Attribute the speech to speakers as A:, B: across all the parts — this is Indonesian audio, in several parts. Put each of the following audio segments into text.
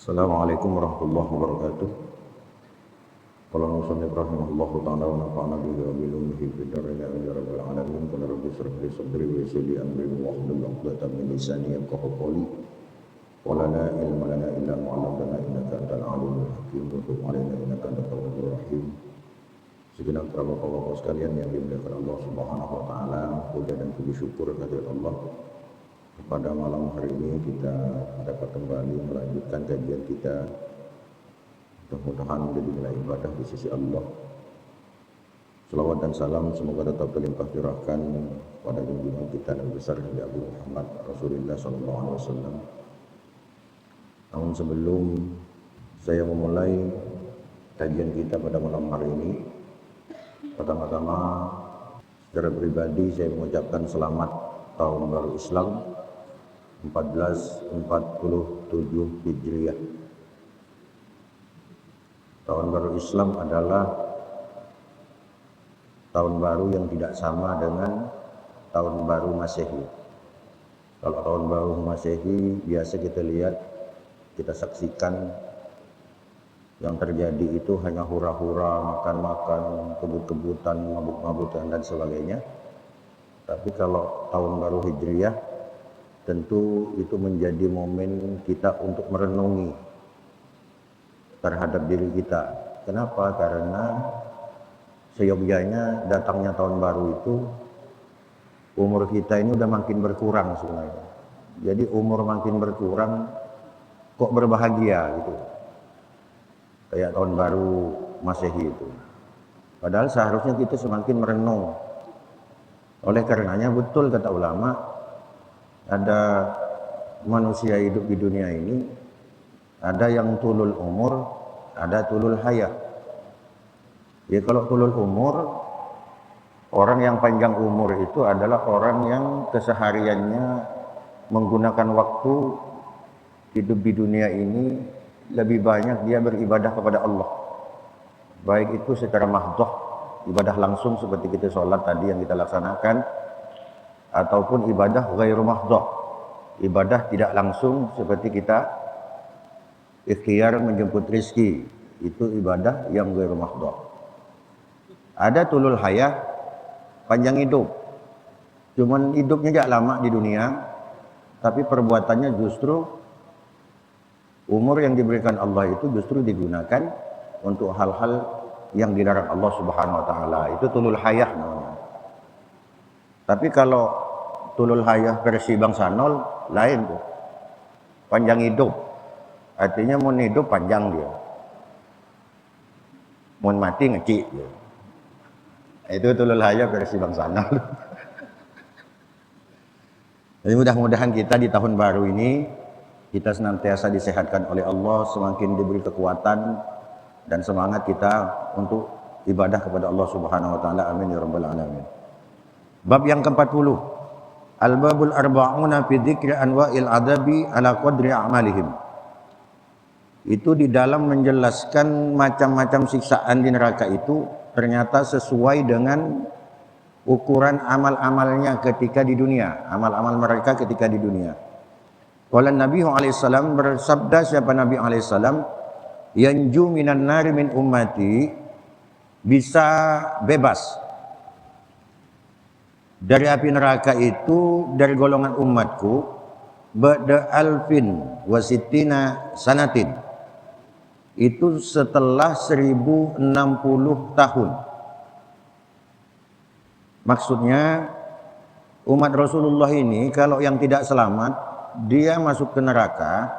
A: Assalamualaikum warahmatullahi wabarakatuh. Qala musannif rahimahullahu ta'ala wa nafa'ana bihi wa bi ulumihi fid dharain amin ya rabbal alamin. Qala rabbi shrah li sadri wa yassir li amri wahlul 'uqdatam min lisani yafqahu qawli. Qala la ilma lana illa ma 'allamtana innaka antal alimul hakim wa tub 'alaina innaka antat tawwabur rahim. Segenap bapak-bapak sekalian yang dimuliakan Allah Subhanahu wa taala, puja dan puji syukur kehadirat Allah. Pada malam hari ini kita dapat kembali melanjutkan kajian kita. Mudah-mudahan menjadi nilai ibadah di sisi Allah. Salawat dan salam semoga tetap terlimpah curahkan pada junjungan kita Nabi besar Nabi Abu Muhammad Rasulullah SAW. Namun sebelum saya memulai kajian kita pada malam hari ini, pertama-tama secara pribadi saya mengucapkan selamat tahun baru Islam 1447 Hijriah. Tahun baru Islam adalah tahun baru yang tidak sama dengan tahun baru Masehi. Kalau tahun baru Masehi biasa kita lihat, kita saksikan yang terjadi itu hanya hura-hura, makan-makan, kebut-kebutan, mabuk-mabutan dan sebagainya. Tapi kalau tahun baru Hijriah, tentu itu menjadi momen kita untuk merenungi terhadap diri kita. Kenapa? Karena seyogyanya datangnya tahun baru itu, umur kita ini udah makin berkurang sebenarnya. Jadi umur makin berkurang, kok berbahagia gitu. Kayak tahun baru Masehi itu. Padahal seharusnya kita semakin merenung. Oleh karenanya betul kata ulama, ada manusia hidup di dunia ini, ada yang tulul umur, ada tulul hayat. Ya kalau tulul umur, orang yang panjang umur itu adalah orang yang kesehariannya menggunakan waktu hidup di dunia ini lebih banyak dia beribadah kepada Allah. Baik itu secara mahdoh, ibadah langsung seperti kita sholat tadi yang kita laksanakan, ataupun ibadah ghairu mahdoh, ibadah tidak langsung seperti kita ikhtiar menjemput rizki, itu ibadah yang ghairu mahdoh. Ada tulul hayah, panjang hidup, cuman hidupnya tidak lama di dunia, tapi perbuatannya justru umur yang diberikan Allah itu justru digunakan untuk hal-hal yang dilarang Allah Subhanahu wa taala. Itu tulul hayah namanya. Tapi kalau tulul hayah versi bangsa nol lain tuh. Panjang hidup. Artinya mau hidup panjang dia. Mau mati ngecik dia. Itu tulul hayah versi bangsa nol. Jadi mudah-mudahan kita di tahun baru ini kita senantiasa disehatkan oleh Allah, semakin diberi kekuatan dan semangat kita untuk ibadah kepada Allah Subhanahu wa taala. Amin ya rabbal alamin. Bab yang ke-40. Al-babul arba'una fi dzikri anwa'il adabi ala qadri a'malihim. Itu di dalam menjelaskan macam-macam siksaan di neraka itu ternyata sesuai dengan ukuran amal-amalnya ketika di dunia, amal-amal mereka ketika di dunia. Qala Nabi alaihissalam, bersabda siapa Nabi alaihissalam, yanju minan nari min ummati, bisa bebas dari api neraka itu dari golongan umatku ba'da alfin wasittina sanatin, itu setelah 1060 tahun. Maksudnya umat Rasulullah ini kalau yang tidak selamat dia masuk ke neraka,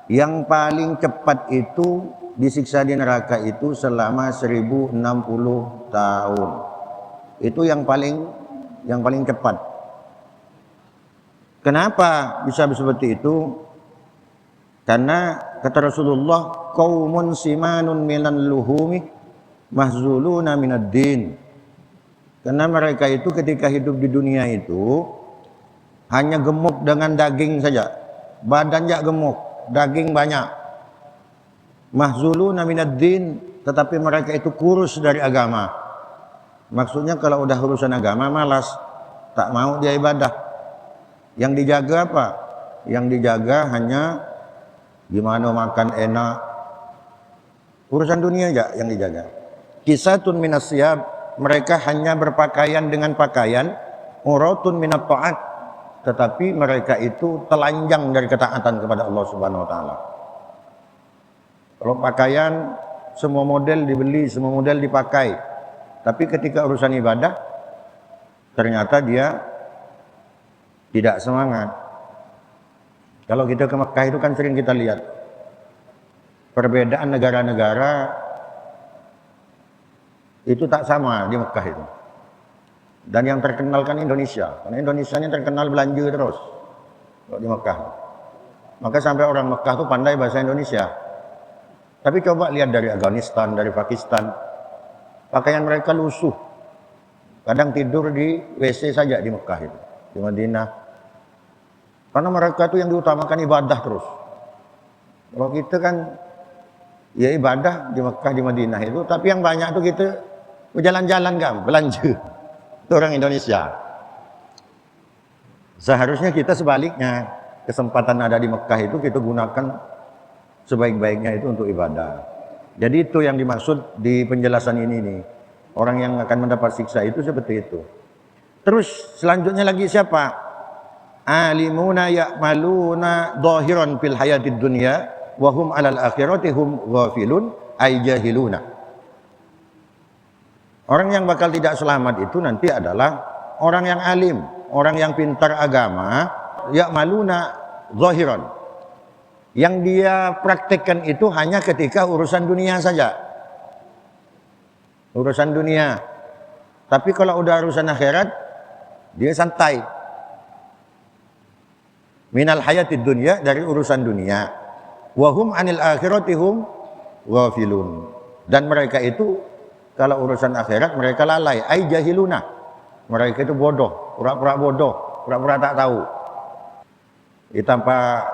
A: yang paling cepat itu disiksa di neraka itu selama 1060 tahun. Itu yang paling cepat. Kenapa bisa seperti itu? Karena kata Rasulullah, qaumun simanun minan luhumi mahzuluna minad din. Karena mereka itu ketika hidup di dunia itu hanya gemuk dengan daging saja. Badannya gemuk, daging banyak. Mahzuluna minad din, tetapi mereka itu kurus dari agama. Maksudnya kalau udah urusan agama malas, tak mau dia ibadah. Yang dijaga apa? Yang dijaga hanya gimana makan enak, urusan dunia aja yang dijaga. Kisatun minas siyab, mereka hanya berpakaian dengan pakaian, uratun minat ta'at, tetapi mereka itu telanjang dari ketaatan kepada Allah Subhanahu wa taala. Kalau pakaian semua model dibeli, semua model dipakai, tapi ketika urusan ibadah ternyata dia tidak semangat. Kalau kita ke Mekah itu kan sering kita lihat perbedaan negara-negara itu tak sama di Mekah itu. Dan yang terkenal kan Indonesia, karena Indonesia ini terkenal belanja terus kalau di Mekah. Maka sampai orang Mekah tuh pandai bahasa Indonesia. Tapi coba lihat dari Afghanistan, dari Pakistan, pakaian mereka lusuh. Kadang tidur di WC saja di Mekah itu, di Madinah. Karena mereka tuh yang diutamakan ibadah terus. Kalau kita kan ya ibadah di Mekah, di Madinah itu, tapi yang banyak tuh kita berjalan-jalan kan, belanja. Itu orang Indonesia. Seharusnya kita sebaliknya, kesempatan ada di Mekah itu kita gunakan sebaik-baiknya itu untuk ibadah. Jadi itu yang dimaksud di penjelasan ini nih. Orang yang akan mendapat siksa itu seperti itu. Terus selanjutnya lagi siapa? Alimuna ya'maluna dhahiran fil hayatid dunya wa hum 'alal akhirati hum ghafilun ay jahiluna. Orang yang bakal tidak selamat itu nanti adalah orang yang alim, orang yang pintar agama, ya'maluna dhahiran. Yang dia praktekkan itu hanya ketika urusan dunia saja. Urusan dunia. Tapi kalau udah urusan akhirat, dia santai. Minal hayatid dunya, dari urusan dunia. Wahum anil akhirati hum ghafilun. Dan mereka itu kalau urusan akhirat mereka lalai, ai jahiluna. Mereka itu bodoh, pura-pura bodoh, pura-pura tak tahu. Tanpa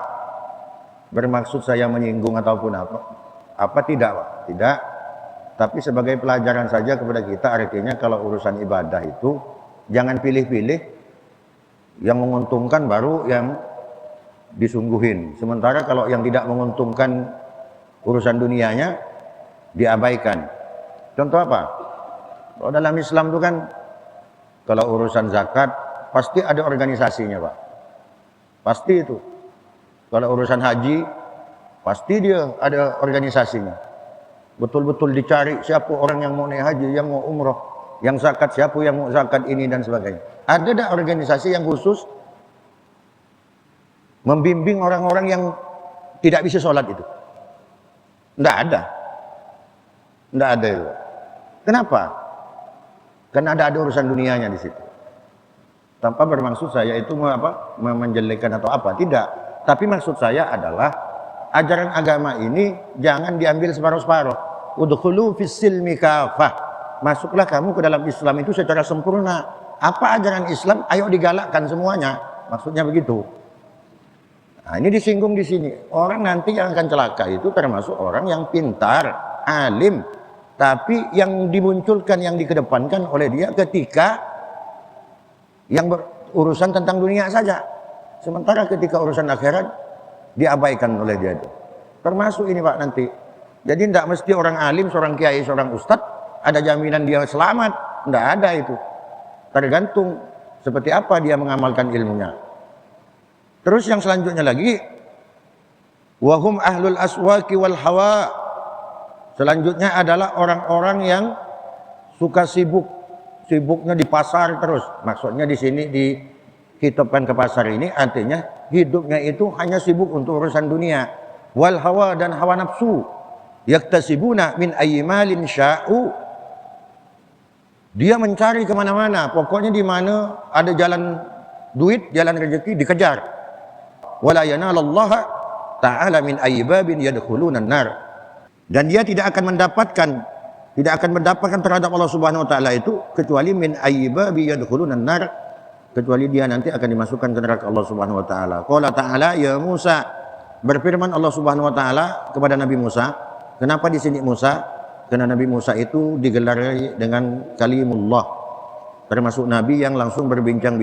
A: bermaksud saya menyinggung ataupun apa tidak, Pak. Tidak. Tapi sebagai pelajaran saja kepada kita, artinya kalau urusan ibadah itu jangan pilih-pilih, yang menguntungkan baru yang disungguhin. Sementara kalau yang tidak menguntungkan urusan dunianya diabaikan. Contoh apa? Kalau dalam Islam itu kan kalau urusan zakat pasti ada organisasinya, Pak. Pasti itu. Kalau urusan haji pasti dia ada organisasinya. Betul-betul dicari siapa orang yang mau naik haji, yang mau umroh, yang zakat siapa yang mau zakat ini dan sebagainya. Ada dah organisasi yang khusus membimbing orang-orang yang tidak bisa sholat itu. Tidak ada. Tidak ada itu. Kenapa? Karena ada urusan dunianya di situ. Tanpa bermaksud saya itu menjelekkan atau apa, tidak. Tapi maksud saya adalah ajaran agama ini jangan diambil separuh-separuh. Udkhulu fis-silmi kafah. Masuklah kamu ke dalam Islam itu secara sempurna. Apa ajaran Islam? Ayo digalakkan semuanya. Maksudnya begitu. Nah, ini disinggung di sini. Orang nanti yang akan celaka itu termasuk orang yang pintar, alim, tapi yang dimunculkan, yang dikedepankan oleh dia ketika yang berurusan tentang dunia saja. Sementara ketika urusan akhirat diabaikan oleh dia itu. Termasuk ini, Pak, nanti. Jadi tidak mesti orang alim, seorang kiai, seorang ustadz ada jaminan dia selamat. Tidak ada itu. Tergantung seperti apa dia mengamalkan ilmunya. Terus yang selanjutnya lagi, wahum ahlul aswaki wal hawa. Selanjutnya adalah orang-orang yang suka sibuk, sibuknya di pasar terus. Maksudnya di sini dihitupkan ke pasar ini artinya hidupnya itu hanya sibuk untuk urusan dunia. Wal hawa, dan hawa nafsu. Yaktasibuna min ayyimalin sya'u. Dia mencari kemana-mana, pokoknya di mana ada jalan duit, jalan rezeki dikejar. Wala yanalallaha ta'ala min ayyibabin yadkhulunan nar. Dan dia tidak akan mendapatkan terhadap Allah Subhanahu wa taala itu kecuali min ayyibabi yadkhulunan nar, kecuali dia nanti akan dimasukkan ke neraka Allah Subhanahu wa taala. Qala ta'ala ya Musa, berfirman Allah Subhanahu wa taala kepada Nabi Musa. Kenapa di sini Musa? Karena Nabi Musa itu digelar dengan kalimullah, termasuk nabi yang langsung berbincang,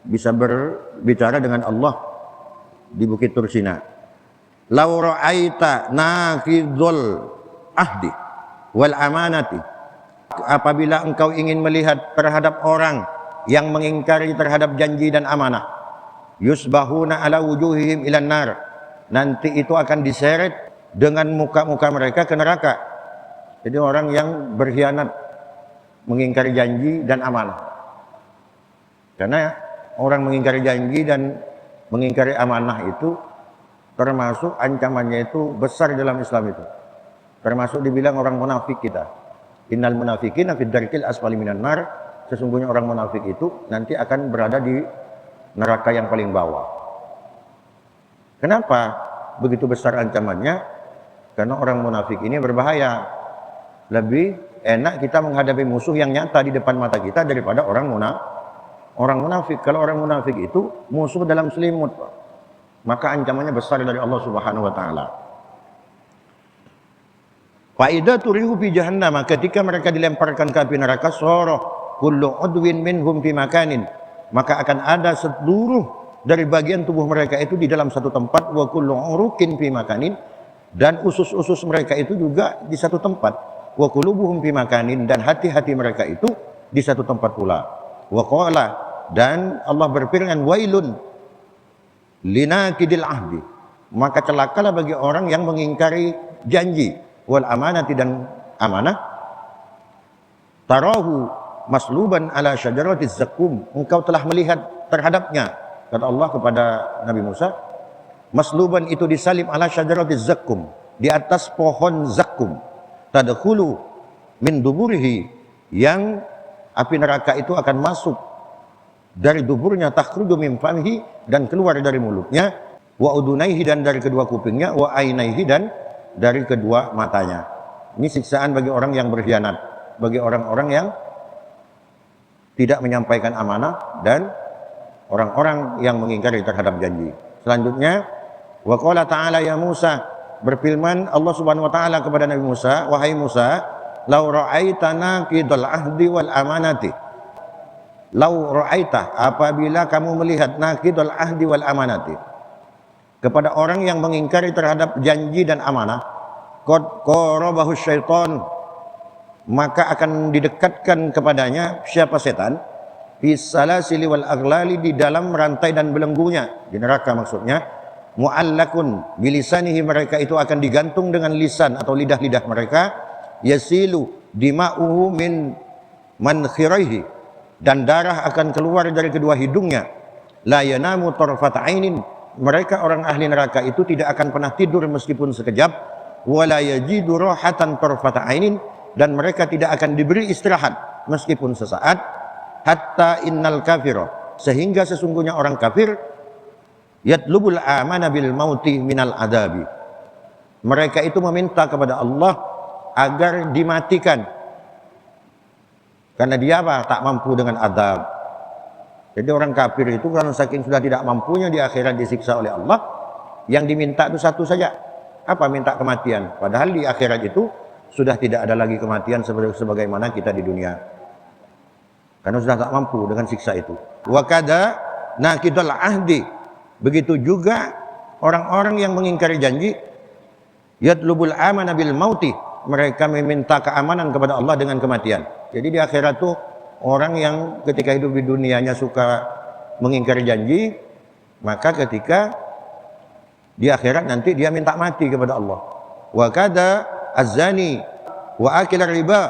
A: bisa berbicara dengan Allah di Bukit Tursina. Lau ra'aita naqidul ahdi wal amanati, apabila engkau ingin melihat terhadap orang yang mengingkari terhadap janji dan amanah, yusbahuna ala wujuhihim ilan nar, nanti itu akan diseret dengan muka-muka mereka ke neraka. Jadi orang yang berkhianat, mengingkari janji dan amanah. Karena orang mengingkari janji dan mengingkari amanah itu termasuk ancamannya itu besar dalam Islam itu. Termasuk dibilang orang munafik kita. Innal munafiqina fid darkil asfali minan nar, sesungguhnya orang munafik itu nanti akan berada di neraka yang paling bawah. Kenapa begitu besar ancamannya? Karena orang munafik ini berbahaya. Lebih enak kita menghadapi musuh yang nyata di depan mata kita daripada orang munafik. Kalau orang munafik itu musuh dalam selimut, maka ancamannya besar dari Allah Subhanahu wa taala. Fa idza turihu fi jahannam, ketika mereka dilemparkan ke api neraka, soroh kullu udwin minhum fi makanin, maka akan ada seluruh dari bagian tubuh mereka itu di dalam satu tempat, wa kullu urukin fi makanin, dan usus-usus mereka itu juga di satu tempat, wa qulubuhum fi makanin, dan hati-hati mereka itu di satu tempat pula. Wa qala, dan Allah berfirman, wailun linakidil ahdi, maka celakalah bagi orang yang mengingkari janji, wal amanati, dan amanah, tarahu masluban ala syajaratis zakum, engkau telah melihat terhadapnya, kata Allah kepada Nabi Musa, masluban itu disalib ala syajaratis zakum, di atas pohon zakum, tadkhulu min duburihi, yang api neraka itu akan masuk dari duburnya, takhruju min famihi, dan keluar dari mulutnya, wa udunaihi, dan dari kedua kupingnya, wa ainaihi, dan dari kedua matanya. Ini siksaan bagi orang yang berkhianat, bagi orang-orang yang tidak menyampaikan amanah, dan orang-orang yang mengingkari terhadap janji. Selanjutnya, wa qala ta'ala ya Musa, berfirman Allah Subhanahu wa taala kepada Nabi Musa, wahai Musa, lau ra'aita naqidul ahdi wal amanati, lau ra'aita, apabila kamu melihat naqidul ahdi wal amanati, kepada orang yang mengingkari terhadap janji dan amanah, qad qarabahu syaitan, maka akan didekatkan kepadanya siapa setan, fisalasili wal aghlali, di dalam rantai dan belenggunya, di neraka maksudnya, mu'allakun bilisanihi, mereka itu akan digantung dengan lisan atau lidah-lidah mereka, yasilu dima'uhu min mankhiraihi, dan darah akan keluar dari kedua hidungnya, la yanamu tarfat ainin, mereka orang ahli neraka itu tidak akan pernah tidur meskipun sekejap, wala yajidu rahatan tarfat ainin, dan mereka tidak akan diberi istirahat meskipun sesaat, hatta innal kafira, sehingga sesungguhnya orang kafir, yatlubul amana bil mauti minal adabi, mereka itu meminta kepada Allah agar dimatikan, karena dia apa? Tak mampu dengan adab. Jadi orang kafir itu karena saking sudah tidak mampunya di akhirat disiksa oleh Allah, yang diminta itu satu saja, apa? Minta kematian. Padahal di akhirat itu sudah tidak ada lagi kematian sebagaimana kita di dunia, karena sudah tak mampu dengan siksa itu. Wa kada naqidul ahdi, begitu juga orang-orang yang mengingkari janji, yatlubul amana bil mauti, mereka meminta keamanan kepada Allah dengan kematian. Jadi di akhirat tuh orang yang ketika hidup di dunianya suka mengingkari janji, maka ketika di akhirat nanti dia minta mati kepada Allah. Wa kada az-zani wa akil riba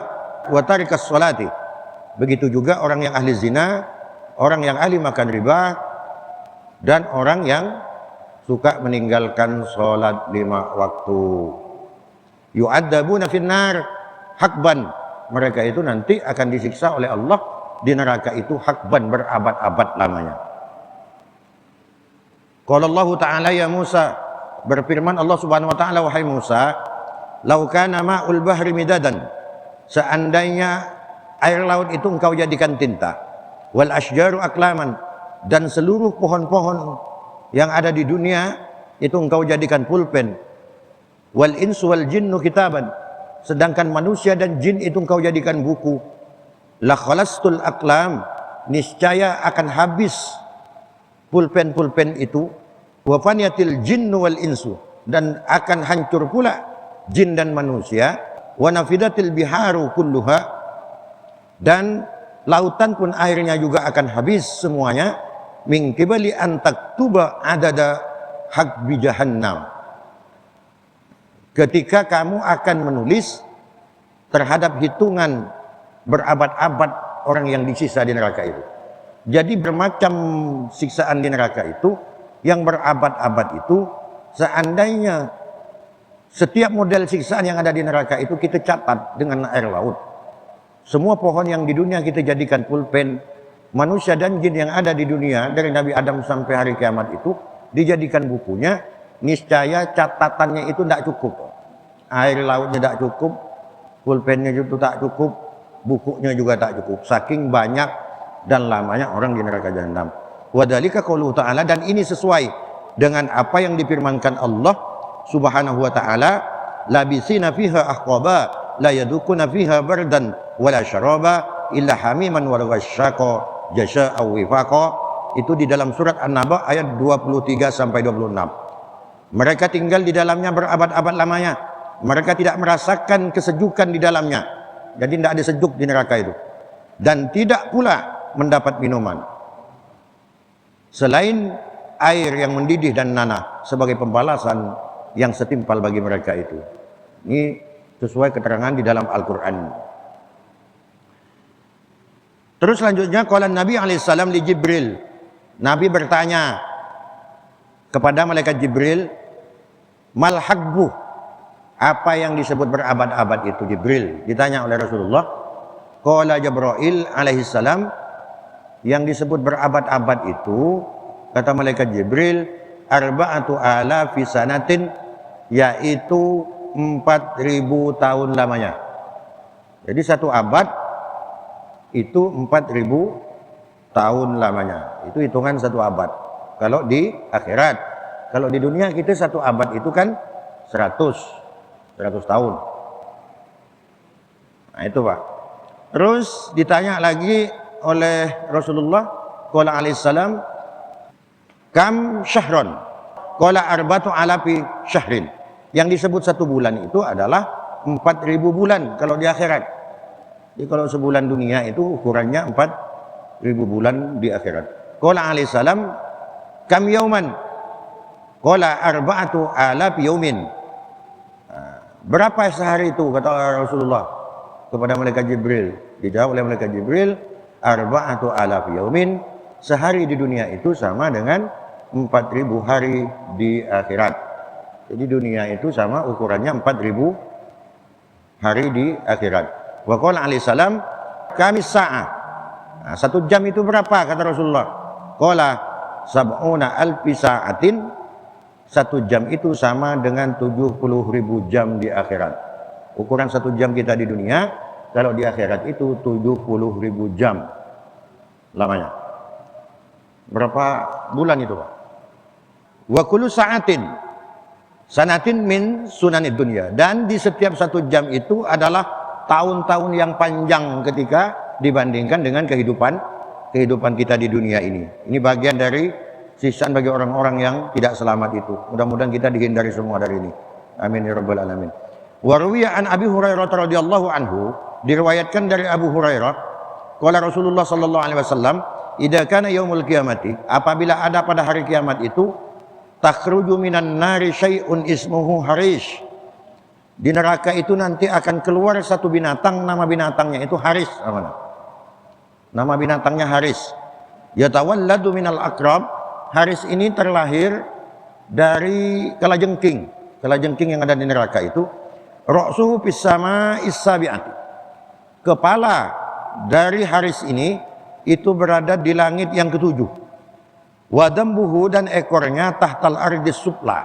A: wa tarikas salati, begitu juga orang yang ahli zina, orang yang ahli makan riba, dan orang yang suka meninggalkan sholat 5 waktu. Yu'adzabuna finnar hakban, mereka itu nanti akan disiksa oleh Allah di neraka itu hakban, berabad-abad lamanya. Qala Allah Ta'ala ya Musa, berfirman Allah Subhanahu wa taala, wahai Musa, lau kana ma'ul bahri midadan, seandainya air laut itu engkau jadikan tinta, wal asjaru aklaman, dan seluruh pohon-pohon yang ada di dunia itu engkau jadikan pulpen, wal insu wal jinnu kitaban, sedangkan manusia dan jin itu engkau jadikan buku, la khalastul aqlam, niscaya akan habis pulpen-pulpen itu, wa faniyatil jinnu wal insu, dan akan hancur pula jin dan manusia, wa nafidatil biharu kulluha, dan lautan pun airnya juga akan habis semuanya, min qibali an taktuba adada haqbi jahannam, ketika kamu akan menulis terhadap hitungan berabad-abad orang yang disisa di neraka itu. Jadi bermacam siksaan di neraka itu, yang berabad-abad itu, seandainya setiap model siksaan yang ada di neraka itu kita catat dengan air laut. Semua pohon yang di dunia kita jadikan pulpen, manusia dan jin yang ada di dunia dari Nabi Adam sampai hari kiamat itu dijadikan bukunya, niscaya catatannya itu tidak cukup. Air lautnya tidak cukup, pulpennya juga tak cukup, bukunya juga tak cukup. Saking banyak dan lamanya orang di neraka jahanam. Wadhalika qauluhu ta'ala, dan ini sesuai dengan apa yang difirmankan Allah Subhanahu wa ta'ala, labisina fiha ahqaba la yadukuna fiha bardan wala syaraba illa hamiman wa ghassaqa jasaa'a wifaqa. Itu di dalam surat An-Naba ayat 23 sampai 26. Mereka tinggal di dalamnya berabad-abad lamanya, mereka tidak merasakan kesejukan di dalamnya, jadi tidak ada sejuk di neraka itu, dan tidak pula mendapat minuman selain air yang mendidih dan nanah sebagai pembalasan yang setimpal bagi mereka itu. Ini sesuai keterangan di dalam Al-Quran. Terus selanjutnya, qala Nabi alaihissalam li Jibril, Nabi bertanya kepada malaikat Jibril, mal haqbu, apa yang disebut berabad-abad itu? Jibril ditanya oleh Rasulullah. Qala Jibril alaihissalam, yang disebut berabad-abad itu, kata malaikat Jibril, arba'atu alafi sanatin, yaitu 4.000 tahun lamanya. Jadi satu abad itu 4.000 tahun lamanya. Itu hitungan satu abad kalau di akhirat. Kalau di dunia kita satu abad itu kan 100 tahun. Nah itu Pak. Terus ditanya lagi oleh Rasulullah, qala alaihissalam, kam syahron, qala arbatu alafi syahrin. Yang disebut satu bulan itu adalah 4.000 bulan kalau di akhirat. Jadi kalau sebulan dunia itu ukurannya 4.000 bulan di akhirat. Qala alaihissalam, kam yauman, qala arba'atu alafi yaumin. Berapa sehari itu, kata Rasulullah kepada malaikat Jibril. Dijawab oleh malaikat Jibril, arba'atu alafi yaumin, sehari di dunia itu sama dengan 4.000 hari di akhirat. Jadi dunia itu sama ukurannya 4.000 hari di akhirat. Wa qala alaihissalam, kamis sa'ah. Nah, satu jam itu berapa, kata Rasulullah? Qala sab'una alfi sa'atin, satu jam itu sama dengan 70.000 jam di akhirat. Ukuran satu jam kita di dunia, kalau di akhirat itu 70.000 jam lamanya. Berapa bulan itu Pak? Wa kullu sa'atin sanatin min sunanid dunya, dan di setiap satu jam itu adalah tahun-tahun yang panjang ketika dibandingkan dengan kehidupan kita di dunia ini. Ini bagian dari sisaan bagi orang-orang yang tidak selamat itu. Mudah-mudahan kita dihindari semua dari ini. Amin ya rabbal alamin. Wa ruwiya an Abi Hurairah radhiyallahu anhu, diriwayatkan dari Abu Hurairah, qala Rasulullah sallallahu alaihi wasallam, idza kana yaumul qiyamati, apabila ada pada hari kiamat itu, takhruju minan nari syai'un ismuhu harish, di neraka itu nanti akan keluar satu binatang, nama binatangnya itu haris. Nama binatangnya haris. Yatawalladu minal akrab, haris ini terlahir dari kalajengking. Kalajengking yang ada di neraka itu, ra'suhu fis sama'is sabi'ati, kepala dari haris ini itu berada di langit yang ketujuh. Wadambuhu, dan ekornya tahtal ardis supla,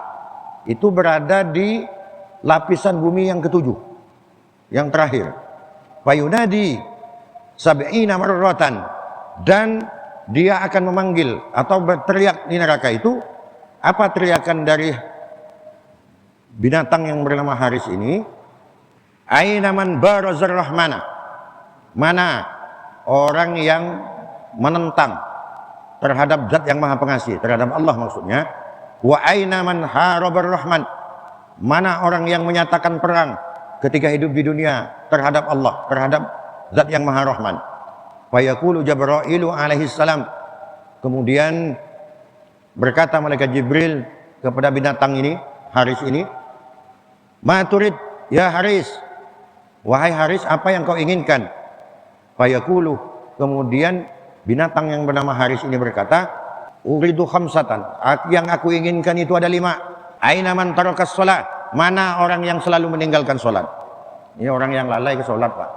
A: itu berada di lapisan bumi yang ketujuh, yang terakhir. Fayunadi sab'ina marratan, dan dia akan memanggil atau berteriak di neraka itu. Apa teriakan dari binatang yang bernama haris ini? Aina man barazar rahmana, mana orang yang menentang terhadap zat yang maha pengasih, terhadap Allah maksudnya. Wa aina man harabar rahman, Mana orang yang menyatakan perang ketika hidup di dunia terhadap Allah, terhadap Zat yang Maha Rahman. Fayaqulu Jibrailu alaihi salam. Kemudian berkata malaikat Jibril kepada binatang ini, Haris ini, "Ma turid ya Haris?" Wahai Haris, apa yang kau inginkan? Fayaqulu, kemudian binatang yang bernama Haris ini berkata, "Uridu khamsatan." Yang aku inginkan itu ada 5. Aina man tarakas shalah? Mana orang yang selalu meninggalkan salat? Ini orang yang lalai ke salat, Pak.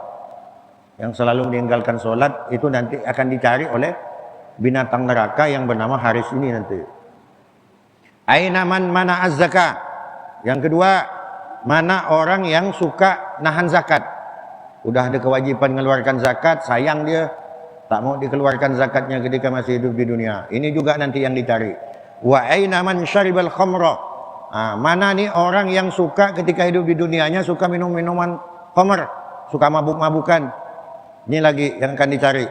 A: Yang selalu meninggalkan salat itu nanti akan dicari oleh binatang neraka yang bernama Haris ini nanti. Aina man mana az-zakah? Yang kedua, mana orang yang suka nahan zakat? Udah ada kewajiban mengeluarkan zakat, sayang dia tak mau dikeluarkan zakatnya ketika masih hidup di dunia. Ini juga nanti yang dicari. Wa aina man syaribal khamra? Mana nih orang yang suka ketika hidup di dunianya suka minum minuman khamr, suka mabuk-mabukan. Ini lagi yang akan dicari.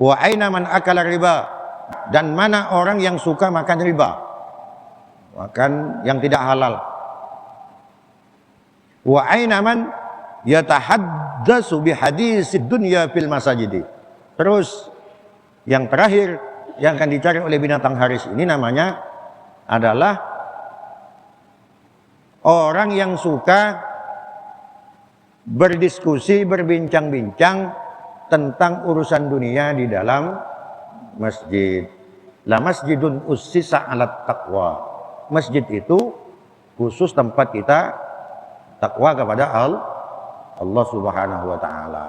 A: Wa aina man akala riba? Dan mana orang yang suka makan riba? Makan yang tidak halal. Wa aina man yatahaddatsu bihadisid dunya fil masajidi. Terus yang terakhir yang akan dicari oleh binatang Haris ini namanya adalah orang yang suka berdiskusi, berbincang-bincang tentang urusan dunia di dalam masjid. La masjidun ussisa 'alat taqwa. Masjid itu khusus tempat kita takwa kepada Allah Subhanahu wa taala.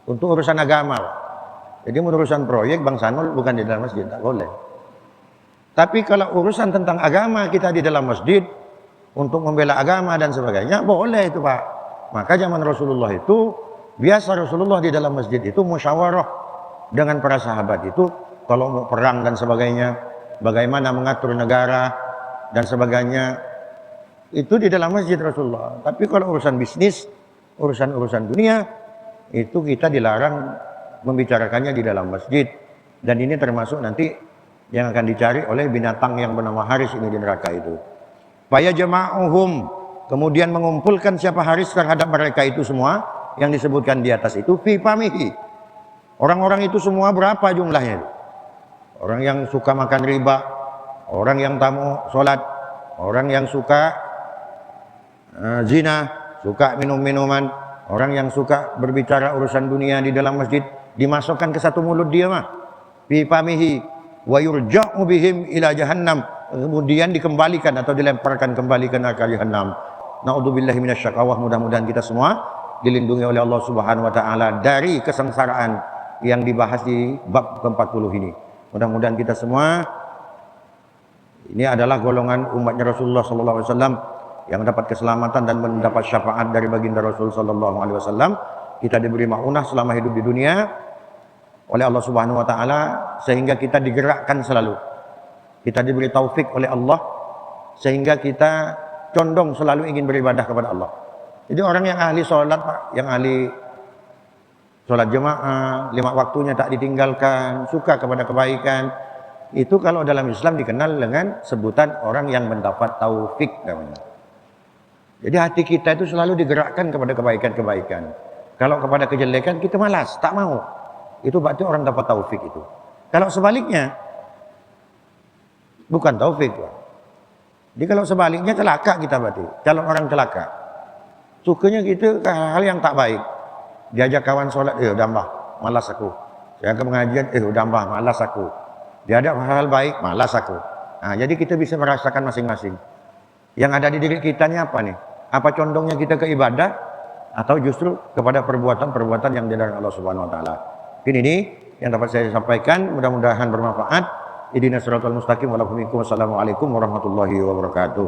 A: Untuk urusan agama. Jadi urusan proyek Bang Sanul bukan di dalam masjid, tak boleh. Tapi kalau urusan tentang agama kita di dalam masjid untuk membela agama dan sebagainya, boleh itu Pak. Maka zaman Rasulullah itu, biasa Rasulullah di dalam masjid itu musyawarah dengan para sahabat itu, kalau mau perang dan sebagainya, bagaimana mengatur negara dan sebagainya, itu di dalam masjid Rasulullah. Tapi kalau urusan bisnis, urusan dunia, itu kita dilarang membicarakannya di dalam masjid. Dan ini termasuk nanti yang akan dicari oleh binatang yang bernama Haris ini di neraka itu. Faya jama'uhum, kemudian mengumpulkan siapa Haris terhadap mereka itu semua yang disebutkan di atas itu fi famihi. Orang-orang itu semua berapa jumlahnya? Orang yang suka makan riba, orang yang tamu sholat, orang yang suka zina, suka minum-minuman, orang yang suka berbicara urusan dunia di dalam masjid, dimasukkan ke satu mulut dia mah. Fi famihi wa yurja'u bihim ila jahannam. Kemudian dikembalikan atau dilemparkan kembali ke neraka jahanam. Na'udzubillahi minasyaqawah. Mudah-mudahan kita semua dilindungi oleh Allah Subhanahu wa taala dari kesengsaraan yang dibahas di bab ke-40 ini. Mudah-mudahan kita semua ini adalah golongan umatnya Rasulullah sallallahu alaihi wasallam yang mendapat keselamatan dan mendapat syafaat dari baginda Rasul sallallahu alaihi wasallam. Kita diberi maunah selama hidup di dunia oleh Allah Subhanahu wa taala sehingga kita digerakkan selalu. Kita diberi taufik oleh Allah sehingga kita condong selalu ingin beribadah kepada Allah. Jadi orang yang ahli sholat Pak, yang ahli sholat jemaah, 5 waktunya tak ditinggalkan, suka kepada kebaikan, itu kalau dalam Islam dikenal dengan sebutan orang yang mendapat taufik namanya. Jadi hati kita itu selalu digerakkan kepada kebaikan-kebaikan. Kalau kepada kejelekan kita malas, tak mau. Itu berarti orang dapat taufik itu. Kalau sebaliknya, bukan taufik. Jadi kalau sebaliknya celaka kita berarti, calon orang celaka. Sukanya gitu hal yang tak baik. Diajak kawan sholat, udah mbah, malas aku. Saya ke pengajian, udah mbah, malas aku. Diajak hal-hal baik, malas aku. Nah, jadi kita bisa merasakan masing-masing. Yang ada di diri kita ini apa nih? Apa condongnya kita ke ibadah atau justru kepada perbuatan-perbuatan yang dilarang Allah Subhanahu wa taala. Ini yang dapat saya sampaikan, mudah-mudahan bermanfaat. Ihdinas siratal mustaqim. Wassalamualaikum warahmatullahi wabarakatuh.